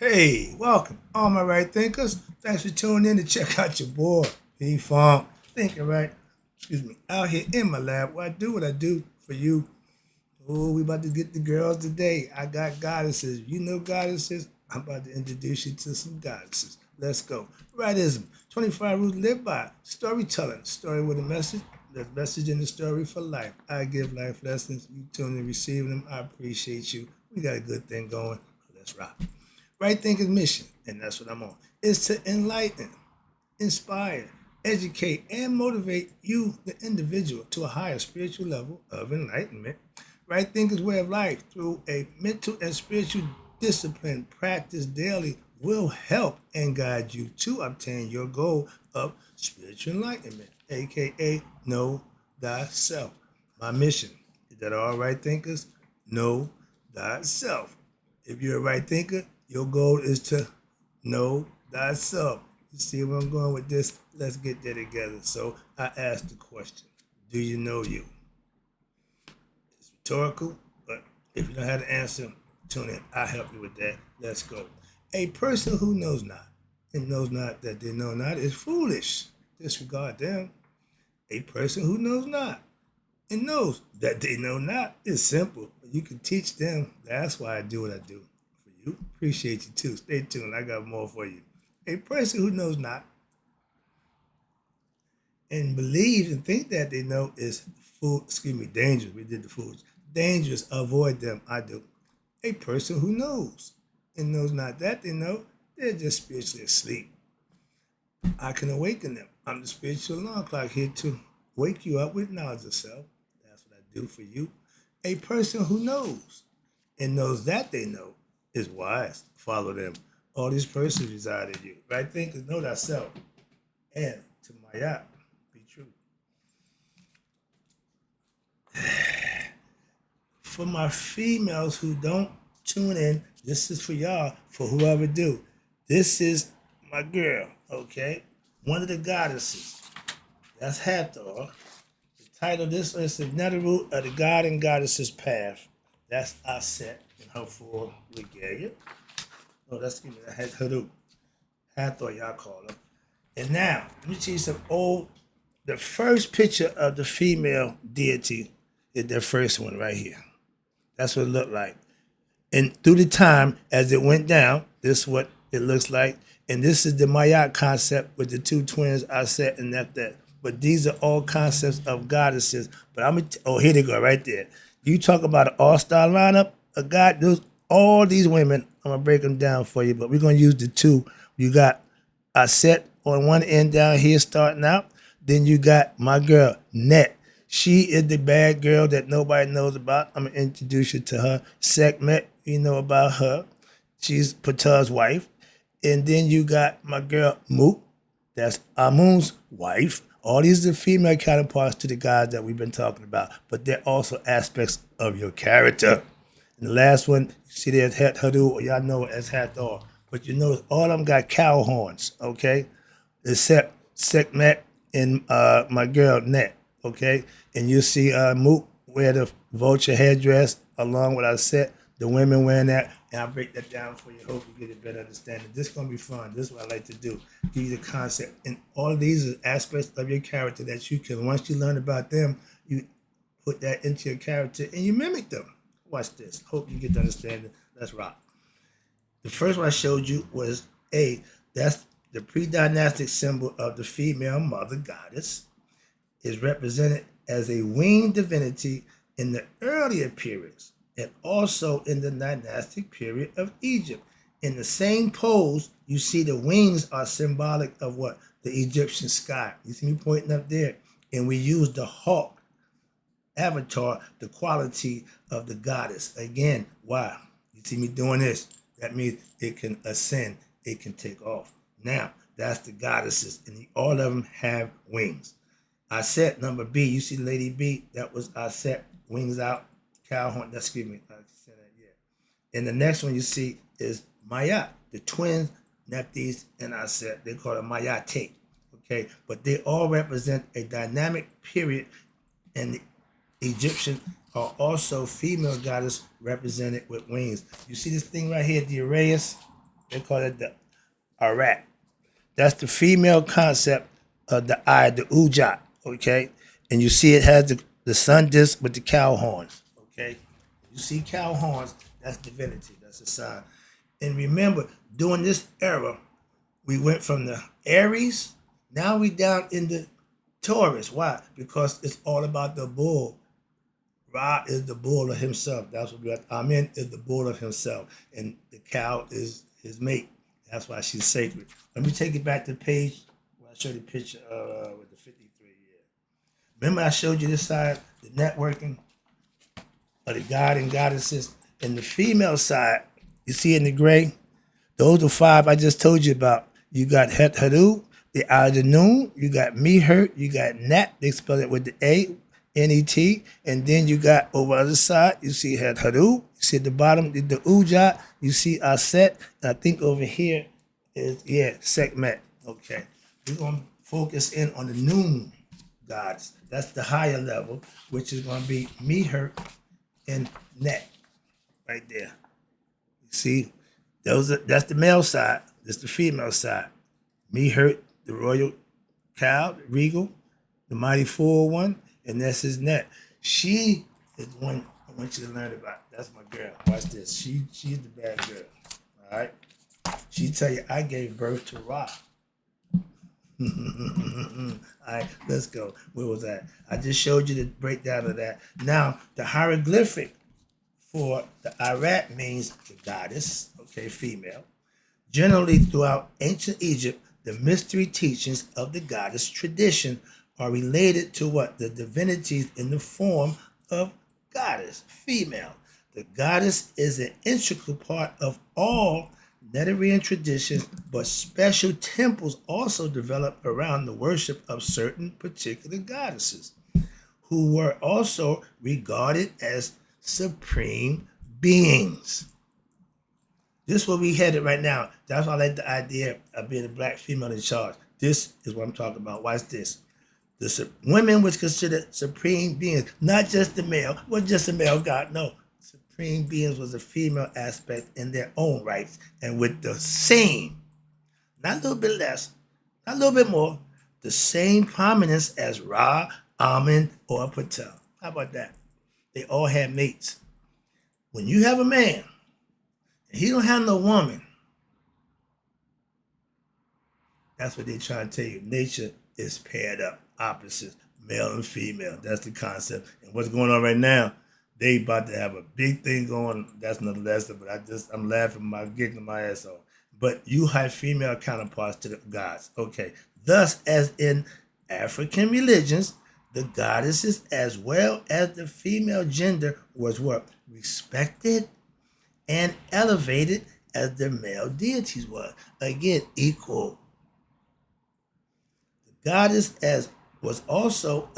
Hey, welcome, all my right thinkers. Thanks for tuning in to check out your boy, P Funk. Thinking right, excuse me, out here in my lab where I do what I do for you. Oh, we about to get the girls today. I got goddesses. You know goddesses? I'm about to introduce you to some goddesses. Let's go. Rightism. 25 rules to live by. Storytelling. Story with a message. There's message in the story for life. I give life lessons. You tune in receiving them. I appreciate you. We got a good thing going. Let's rock. Right Thinker's mission, and that's what I'm on, is to enlighten, inspire, educate, and motivate you, the individual, to a higher spiritual level of enlightenment. Right Thinker's way of life through a mental and spiritual discipline practiced daily will help and guide you to obtain your goal of spiritual enlightenment, aka know thyself. My mission is that all right thinkers know thyself. If you're a right thinker, your goal is to know thyself. You see where I'm going with this? Let's get there together. So I asked the question, do you know you? It's rhetorical, but if you don't have the answer, tune in. I'll help you with that. Let's go. A person who knows not and knows not that they know not is foolish. Disregard them. A person who knows not and knows that they know not is simple. You can teach them. That's why I do what I do for you. Appreciate you too. Stay tuned. I got more for you. A person who knows not and believes and think that they know is dangerous. We did the fools. Dangerous. Avoid them. I do. A person who knows and knows not that they know, they're just spiritually asleep. I can awaken them. I'm the spiritual alarm clock here to wake you up with knowledge of self. That's what I do for you. A person who knows and knows that they know is wise. Follow them. All these persons reside in you. Right thinkers know thyself. And to Mayat, be true. For my females who don't tune in, this is for y'all, for whoever do. This is my girl, okay? One of the goddesses. That's Hathor. The title of this is the Netherroot of the God and Goddess's Path. That's Aset in her full regalia. Oh, that's give me that Hathor. Hathor, y'all call her. And now, let me see some old. The first picture of the female deity is the first one right here. That's what it looked like. And through the time, as it went down, this is what it looks like. And this is the Mayat concept with the two twins I said and that. But these are all concepts of goddesses. But here they go, right there. You talk about an all-star lineup, a god, those all these women, I'm gonna break them down for you, but we're gonna use the two. You got Aset on one end down here starting out. Then you got my girl, Net. She is the bad girl that nobody knows about. I'm going to introduce you to her. Sekhmet, you know about her. She's Ptah's wife. And then you got my girl, Moot. That's Amun's wife. All these are female counterparts to the gods that we've been talking about. But they're also aspects of your character. And the last one, you see there's Hadu, or y'all know it as Hathor. But you notice all of them got cow horns, okay? Except Sekhmet and my girl Net, okay? And you see Mook wear the vulture headdress along with our set, the women wearing that, and I'll break that down for you. Hope you get a better understanding. This is gonna be fun. This is what I like to do. Give you the concept. And all of these are aspects of your character that you can, once you learn about them, you put that into your character and you mimic them. Watch this. Hope you get the understanding. Let's rock. The first one I showed you was that's the pre-dynastic symbol of the female mother goddess, is represented as a winged divinity in the earlier periods and also in the dynastic period of Egypt. In the same pose, you see the wings are symbolic of what? The Egyptian sky. You see me pointing up there? And we use the hawk avatar, the quality of the goddess. Again, why? You see me doing this? That means it can ascend, it can take off. Now, that's the goddesses, and all of them have wings. I said number B, you see Lady B, that was I said wings out, cow horn, excuse me, I said that, yeah. And the next one you see is Mayat, the twins, Nephthys, and I said they call it Mayate, okay? But they all represent a dynamic period, and the Egyptian are also female goddess represented with wings. You see this thing right here, the Uraeus? They call it the WRIGHT. That's the female concept of the eye, the ujat, okay? And you see it has the sun disk with the cow horns, okay? You see cow horns, that's divinity, that's a sign. And remember, during this era, we went from the Aries, now we down in the Taurus. Why? Because it's all about the bull. Ra is the bull of himself. That's what we got. Amen is the bull of himself. And the cow is his mate. That's why she's sacred. Let me take it back to the page where I showed the picture with the 53 year. Remember I showed you this side, the networking of the god and goddesses. And the female side, you see in the gray, those are five I just told you about. You got Het Haru, the eye of the Nun. You got Mehurt. You got Nat. They spell it with the A, N-E-T. And then you got over the other side, you see Het Haru. You see at the bottom, the Ujat. You see Aset. And I think over here is, Sekhmet. Okay. We're going to focus in on the Nun gods. That's the higher level, which is going to be Mehurt and Net right there. You see? That's the male side. That's the female side. Mehurt, the royal cow, the regal, the mighty 401, and that's his net. She is the one I want you to learn about. That's my girl. Watch this. She's the bad girl. All right. She tell you I gave birth to Ra. All right, let's go. Where was that? I just showed you the breakdown of that. Now the hieroglyphic for the Arat means the goddess, okay, female. Generally, throughout ancient Egypt, the mystery teachings of the goddess tradition are related to what? The divinities in the form of goddess, female. The goddess is an integral part of all Netarian traditions, but special temples also developed around the worship of certain particular goddesses, who were also regarded as supreme beings. This is where we headed right now. That's why I like the idea of being a black female in charge. This is what I'm talking about. Watch this. The women was considered supreme beings, not just the male, was just a male god. No, supreme beings was a female aspect in their own rights, and with the same, not a little bit less, not a little bit more, the same prominence as Ra, Amun, or Patel. How about that? They all had mates. When you have a man, and he don't have no woman, that's what they try to tell you. Nature is paired up, opposites, male and female. That's the concept. And what's going on right now, they about to have a big thing going. That's another lesson, but I'm laughing, giggling my ass off. But you have female counterparts to the gods. Okay. Thus, as in African religions, the goddesses as well as the female gender was what? Respected and elevated as the male deities were. Again, equal. The goddess as was also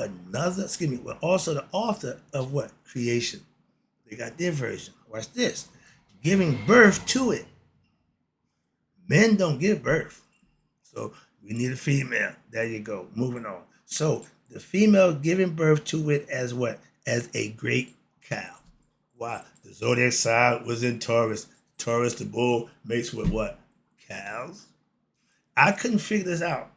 also the author of what? Creation. They got their version. Watch this. Giving birth to it. Men don't give birth. So we need a female. There you go. Moving on. So the female giving birth to it as what? As a great cow. Why? The zodiac sign was in Taurus. Taurus, the bull, mates with what? Cows. I couldn't figure this out.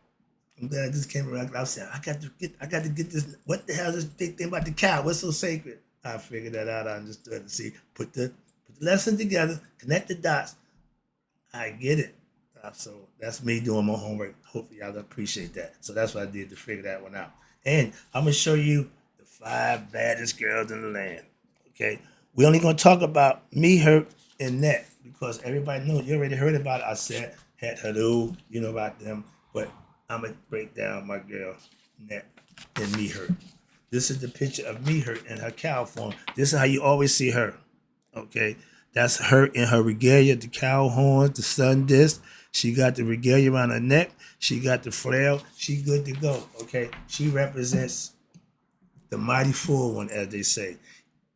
I'm glad this came around. I was saying, I got to get this. What the hell is this big thing about the cow? What's so sacred? I figured that out. I understood. See, put the lesson together, connect the dots. I get it. So that's me doing my homework. Hopefully y'all appreciate that. So that's what I did to figure that one out. And I'm gonna show you the 5 baddest girls in the land. Okay, we only gonna talk about Mehurt and Net because everybody knows. You already heard about it. I said Het Haru, you know about them. But I'm gonna break down my girl Net and Mehurt. This is the picture of Mehurt in her cow form. This is how you always see her. Okay, that's her in her regalia, the cow horns, the sun disc. She got the regalia around her neck. She got the flail. She good to go. Okay, she represents the mighty 401, as they say.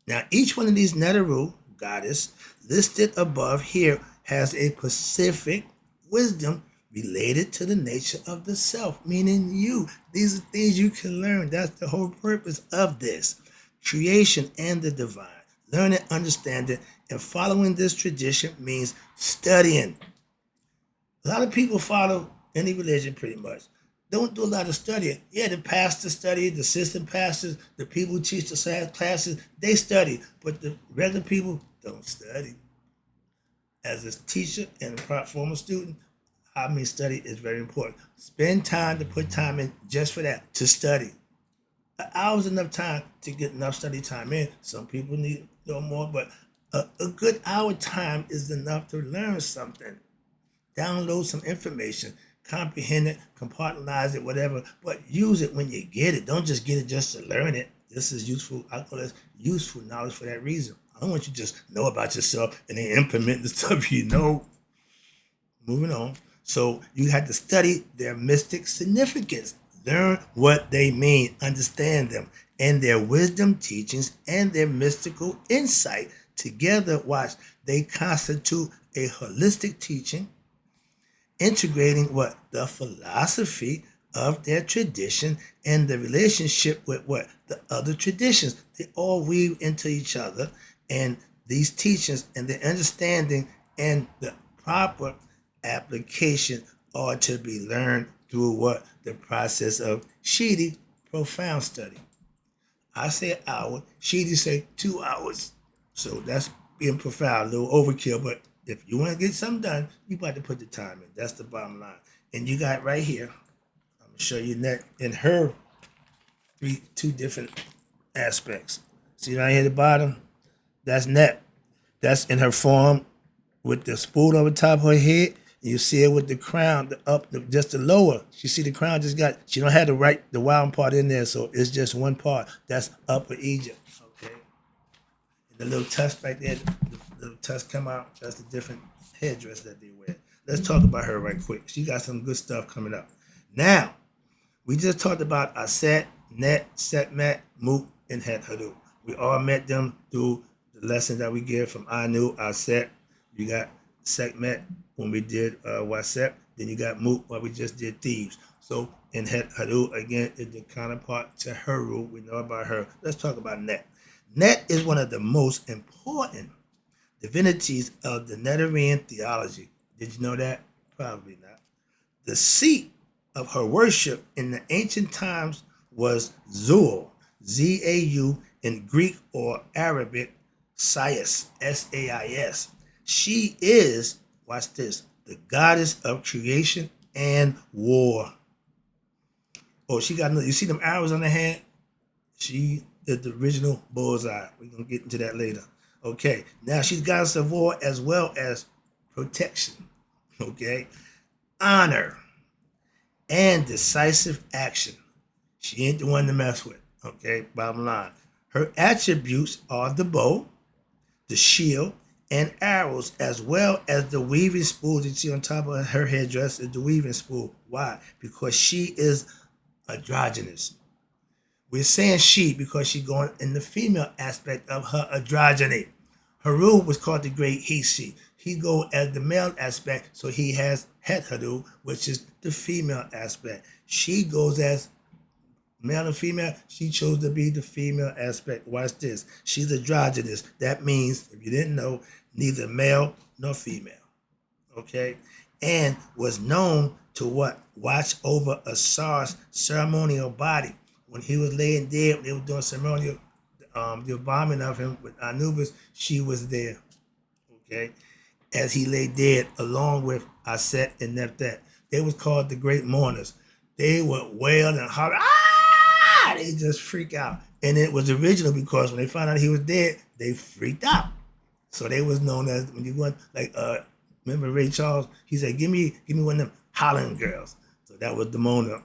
Now, each one of these Netaru goddess listed above here has a specific wisdom related to the nature of the self, meaning you. These are things you can learn. That's the whole purpose of this. Creation and the divine. Learning, understanding, and following this tradition means studying. A lot of people follow any religion pretty much. Don't do a lot of studying. Yeah, the pastors study, the assistant pastors, the people who teach the classes, they study. But the regular people don't study. As a teacher and a former student, study is very important. Spend time to put time in just for that, to study. An hour's enough time to get enough study time in. Some people need a little more, but a good hour time is enough to learn something. Download some information, comprehend it, compartmentalize it, whatever, but use it when you get it. Don't just get it just to learn it. This is useful. I call this useful knowledge for that reason. I don't want you to just know about yourself and then implement the stuff you know. Moving on. So you have to study their mystic significance, learn what they mean, understand them, and their wisdom teachings and their mystical insight together. Watch, they constitute a holistic teaching integrating what the philosophy of their tradition and the relationship with what the other traditions. They all weave into each other, and these teachings and the understanding and the proper application are to be learned through what the process of Shidi, profound study. I say an hour, Shidi say 2 hours. So that's being profound, a little overkill, but if you want to get something done, you got to put the time in. That's the bottom line. And you got right here, I'm going to show you that in her two different aspects. See right here at the bottom? That's net. That's in her form with the spool over top of her head. You see it with the crown, just the lower. You see the crown just got, she don't have the wild part in there, so it's just one part. That's Upper Egypt, okay? And the little tusk right there, the little tusk come out, that's the different headdress that they wear. Let's talk about her right quick. She got some good stuff coming up. Now, we just talked about Aset, Net, Setmet, Moot, and Het Hadoop. We all met them through the lessons that we give from Anu, Aset. You got Setmet when we did Wasep. Then you got Moot when we just did Thieves. So in Het Hadoop, again, is the counterpart to Heru. We know about her. Let's talk about Net. Net is one of the most important divinities of the Netarian theology. Did you know that? Probably not. The seat of her worship in the ancient times was Zul, Z-A-U, in Greek or Arabic, Sais, S-A-I-S. She is, watch this, the goddess of creation and war. Oh, she got, you see them arrows on her hand? She is the original bullseye. We're going to get into that later. Okay, now she's goddess of war as well as protection. Okay, honor and decisive action. She ain't the one to mess with. Okay, bottom line. Her attributes are the bow, the shield, and arrows, as well as the weaving spool that you see on top of her headdress is the weaving spool. Why? Because she is androgynous. We're saying she because she's going in the female aspect of her androgyny. Heru was called the great he-she. He go as the male aspect, so he has Het Hadoop, which is the female aspect. She goes as male and female. She chose to be the female aspect. Watch this. She's androgynous. That means, if you didn't know, neither male nor female. Okay? And was known to what? Watch over Asar's ceremonial body. When he was laying dead, when they were doing ceremonial, the embalming of him with Anubis, she was there. Okay? As he lay dead, along with Aset and Neptet. They was called the great mourners. They would wail and holler, ah! They just freak out. And it was original because when they found out he was dead, they freaked out. So they was known as, when you went, like, remember Ray Charles? He said, give me one of them hollering girls. So that was the moaner.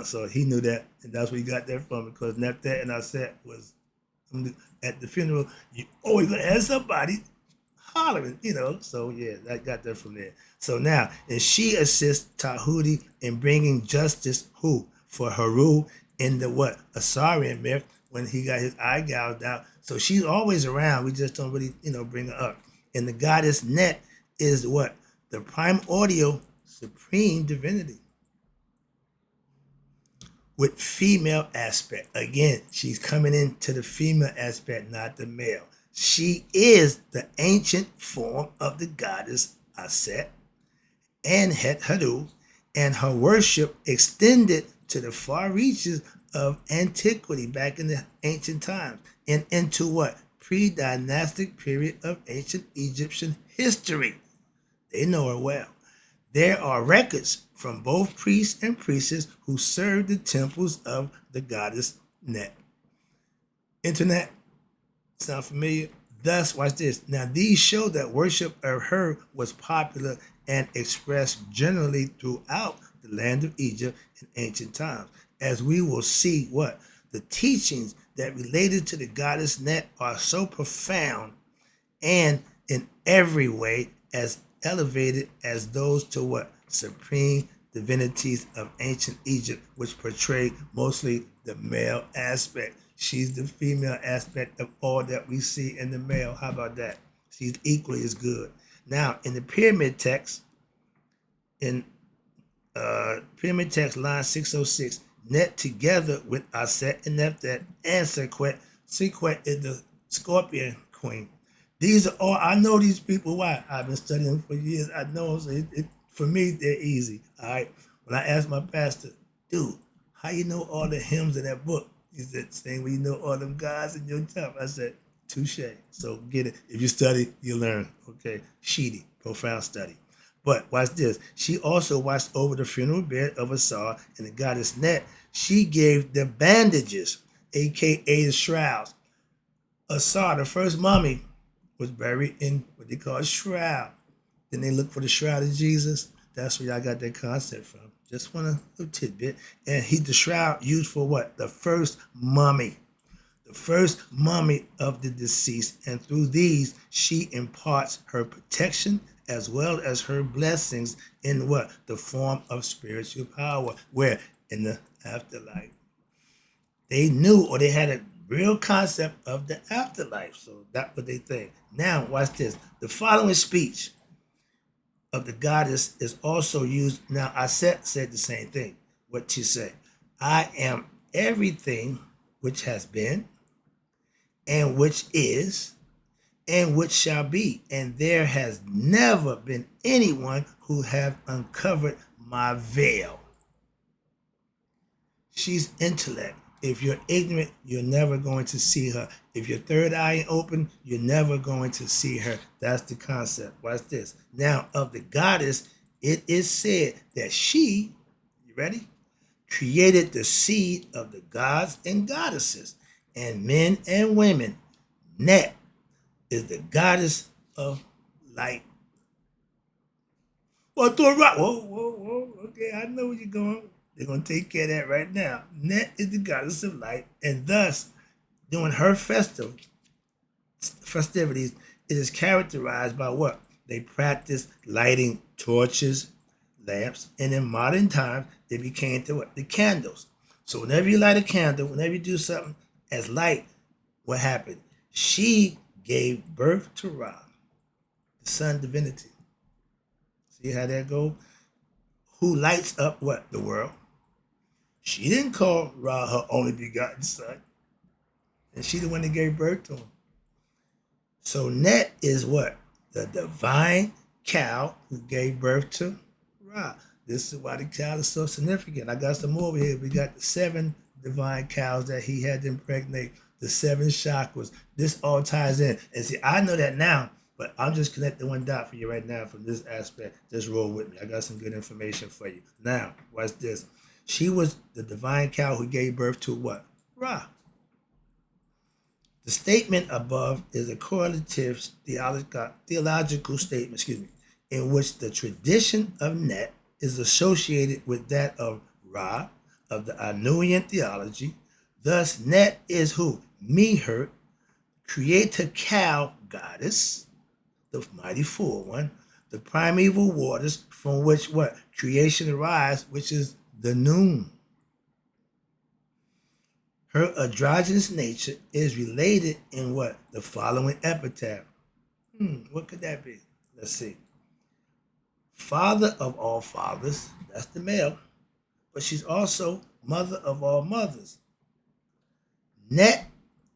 So he knew that, and that's where he got that from, because Neptet and Aset was, at the funeral, you always gonna have somebody hollering, So yeah, I got that from there. So now, and she assists Tahuti in bringing justice, who? For Heru in the what? Asarian myth, when he got his eye gouged out. So she's always around. We just don't really, bring her up. And the goddess Net is what? The primordial supreme divinity with female aspect. Again, she's coming into the female aspect, not the male. She is the ancient form of the goddess Aset, and Het Hadu, and her worship extended to the far reaches of antiquity back in the ancient times and into what? Pre-dynastic period of ancient Egyptian history. They know her well. There are records from both priests and priestesses who served the temples of the goddess Net. Internet, sound familiar? Thus, watch this. Now, these show that worship of her was popular and expressed generally throughout the land of Egypt in ancient times. As we will see, what? The teachings that related to the goddess Net are so profound and in every way as elevated as those to what? Supreme divinities of ancient Egypt, which portray mostly the male aspect. She's the female aspect of all that we see in the male. How about that? She's equally as good. Now, in the pyramid text, in pyramid text line 606, Net together with Aset and Nephthah and Sequet. Sequet is the scorpion queen. These are all, I know these people. Why? I've been studying them for years. I know them, so for me, they're easy. All right. When I asked my pastor, dude, how you know all the hymns in that book? He said, same way you know all them guys in your top. I said, touche. So get it. If you study, you learn. Okay. Sheedy, profound study. But watch this. She also watched over the funeral bed of Asar and the goddess Net. She gave the bandages, aka the shrouds. Asar, the first mummy, was buried in what they call a shroud. Then they look for the shroud of Jesus. That's where y'all got that concept from. Just want a little tidbit. And the shroud used for what? The first mummy. The first mummy of the deceased. And through these, she imparts her protection as well as her blessings in what? The form of spiritual power. Where? In the afterlife. They knew, or they had a real concept of the afterlife. So that's what they think. Now, watch this. The following speech of the goddess is also used. Now, Aset said the same thing. What she said? I am everything which has been, and which is, and which shall be. And there has never been anyone who have uncovered my veil. She's intellect. If you're ignorant, you're never going to see her. If your third eye ain't open, you're never going to see her. That's the concept. Watch this. Now, of the goddess, it is said that she, you ready? Created the seed of the gods and goddesses, and men and women. Net is the goddess of light. Well, throw a rock. Whoa, whoa, whoa. Okay, I know where you're going. They're going to take care of that right now. Net is the goddess of light, and thus, during her festivities, it is characterized by what? They practice lighting torches, lamps, and in modern times, they became to what? The candles. So whenever you light a candle, whenever you do something as light, what happened? She gave birth to Ra, the sun divinity. See how that goes? Who lights up what? The world. She didn't call Ra her only begotten son. And she the one that gave birth to him. So Net is what? The divine cow who gave birth to Ra. This is why the cow is so significant. I got some more over here. We got the 7 divine cows that he had to impregnate, the 7 chakras. This all ties in. And see, I know that now, but I'm just connecting one dot for you right now from this aspect. Just roll with me. I got some good information for you. Now, watch this. She was the divine cow who gave birth to what? Ra. The statement above is a correlative theological statement, in which the tradition of Net is associated with that of Ra, of the Anuian theology. Thus, Net is who? Mehurt, creator cow goddess, the mighty full one, the primeval waters from which what? Creation arises, which is the Nun. Her androgynous nature is related in what? The following epitaph. What could that be? Let's see. Father of all fathers, that's the male, but she's also mother of all mothers. Net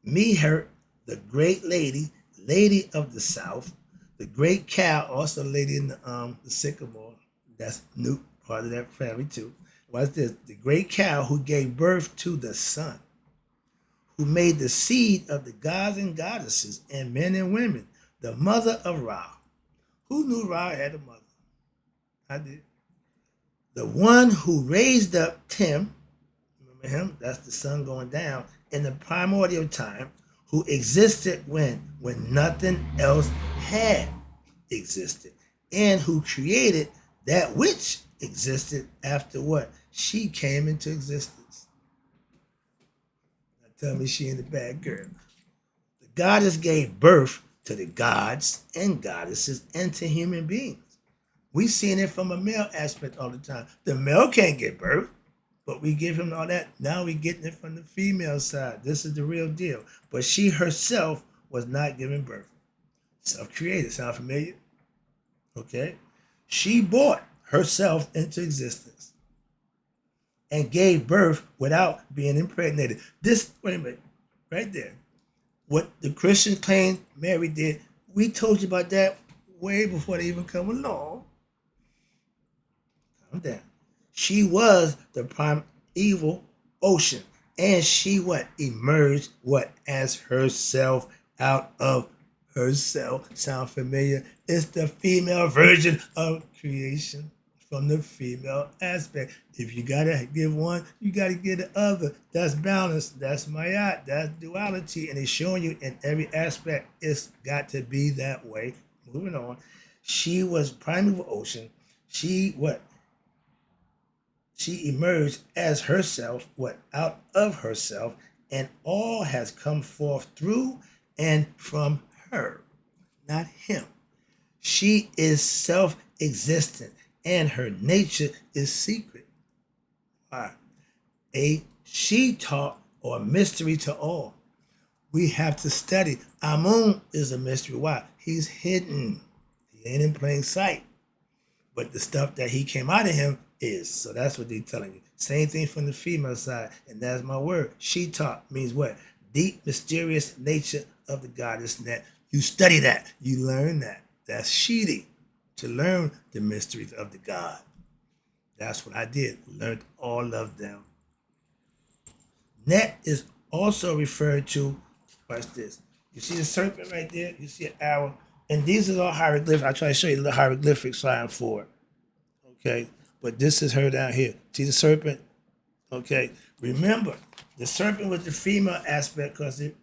Mehurt, the great lady, lady of the south, the great cow, also lady in the sycamore, That's new part of that family too. What's this? The great cow who gave birth to the sun, who made the seed of the gods and goddesses and men and women, the mother of Ra. Who knew Ra had a mother? I did. The one who raised up Tim, remember him? That's the sun going down in the primordial time, who existed when nothing else had existed, and who created that which existed after what? She came into existence. Now tell me she ain't a bad girl. The goddess gave birth to the gods and goddesses and to human beings. We seen it from a male aspect all the time. The male can't get birth, but we give him all that. Now we getting it from the female side. This is the real deal. But she herself was not giving birth. Self-created. Sound familiar? Okay. She brought herself into existence and gave birth without being impregnated. This, wait a minute, right there. What the Christians claim Mary did, we told you about that way before they even come along. Calm down. She was the primeval ocean, and she what? Emerged what? As herself out of herself. Sound familiar? It's the female version of creation from the female aspect. If you gotta give one, you gotta give the other. That's balance. That's mayat. That's duality, and it's showing you in every aspect. It's got to be that way. Moving on. She was primeval ocean. She what? She emerged as herself, what? Out of herself, and all has come forth through and from her, not him. She is self-existent, and her nature is secret. Why? A she taught or mystery to all. We have to study. Amun is a mystery. Why? He's hidden. He ain't in plain sight. But the stuff that he came out of him is. So that's what they're telling you. Same thing from the female side. And that's my word. She taught means what? Deep, mysterious nature of the goddess. That you study that. You learn that. That's Shidi. To learn the mysteries of the God. That's what I did. Learned all of them. Net is also referred to, watch this. You see the serpent right there? You see an arrow? And these are all hieroglyphics. I'll try to show you the hieroglyphic sign for it. Okay? But this is her down here. See the serpent? Okay? Remember, the serpent was the female aspect because it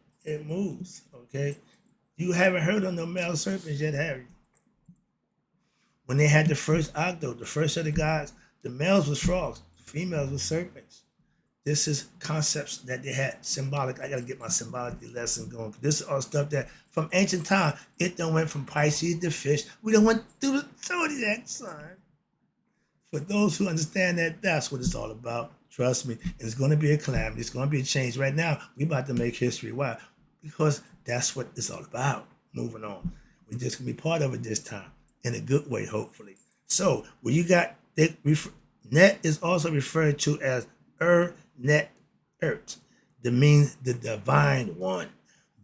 moves. Okay? You haven't heard of no male serpents yet, have you? When they had the first octo, the first of the gods, the males was frogs, the females was serpents. This is concepts that they had symbolic. I got to get my symbology lesson going. This is all stuff that from ancient time, it done went from Pisces to fish. We done went through the zodiac sign. For those who understand that, that's what it's all about. Trust me. And it's going to be a calamity. It's going to be a change. Right now, we about to make history. Why? Because that's what it's all about. Moving on. We're just going to be part of it this time. In a good way, hopefully. So, when you got, net is also referred to as Net Earth, that means the divine one.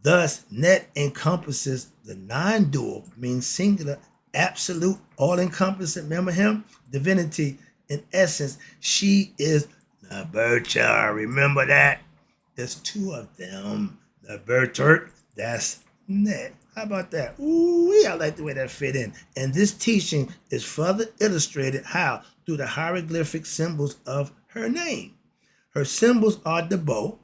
Thus, net encompasses the non-dual, means singular, absolute, all-encompassing. Remember him? Divinity. In essence, she is the Bercha. Remember that? There's two of them. The Bertert, that's net. How about that? Ooh, I like the way that fit in. And this teaching is further illustrated how? Through the hieroglyphic symbols of her name. Her symbols are the bow,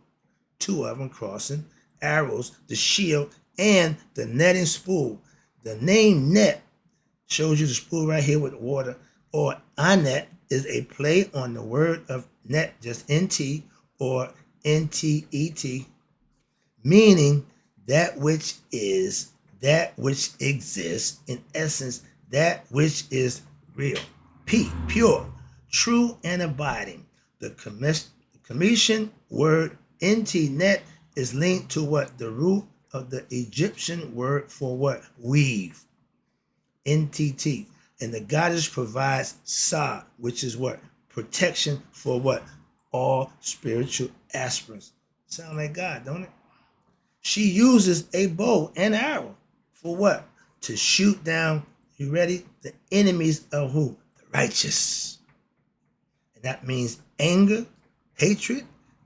two of them crossing, arrows, the shield, and the netting spool. The name net shows you the spool right here with water, or anet is a play on the word of net, just nt, or ntet, meaning that which is, that which exists, in essence, that which is real. P, pure, true and abiding. The Commission word net is linked to what? The root of the Egyptian word for what? Weave. NTT. And the goddess provides Sa, which is what? Protection for what? All spiritual aspirants. Sound like God, don't it? She uses a bow and arrow for what? To shoot down, you ready? The enemies of who? The righteous. And that means anger, hatred,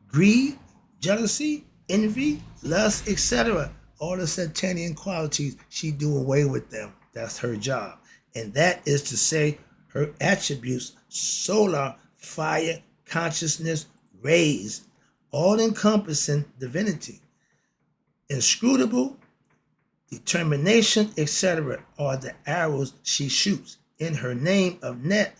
greed, jealousy, envy, lust, etc. All the satanic qualities, she do away with them. That's her job. And that is to say her attributes, solar, fire, consciousness, rays, all-encompassing divinity, inscrutable, determination, etc. are the arrows she shoots. In her name of Net,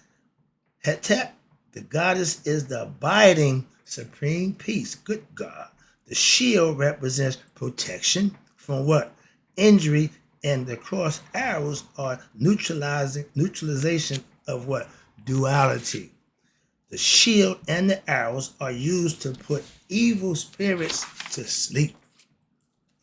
Hetep, the goddess is the abiding supreme peace. Good God. The shield represents protection from what? Injury, and the cross arrows are neutralization of what? Duality. The shield and the arrows are used to put evil spirits to sleep.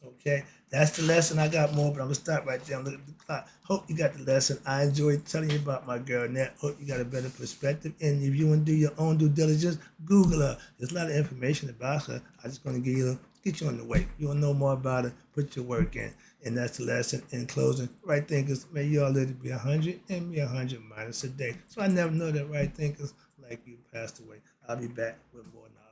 Okay, that's the lesson. I got more, but I'm gonna stop right there and look at the clock. Hope you got the lesson. I enjoyed telling you about my girl Nat. Hope you got a better perspective. And if you want to do your own due diligence, Google her. There's a lot of information about her. I'm just gonna get you on the way. You wanna know more about her, put your work in. And that's the lesson. In closing, right thinkers, may you all live to be 100 and be 100 minus a day. So I never know that right thinkers like you passed away. I'll be back with more knowledge.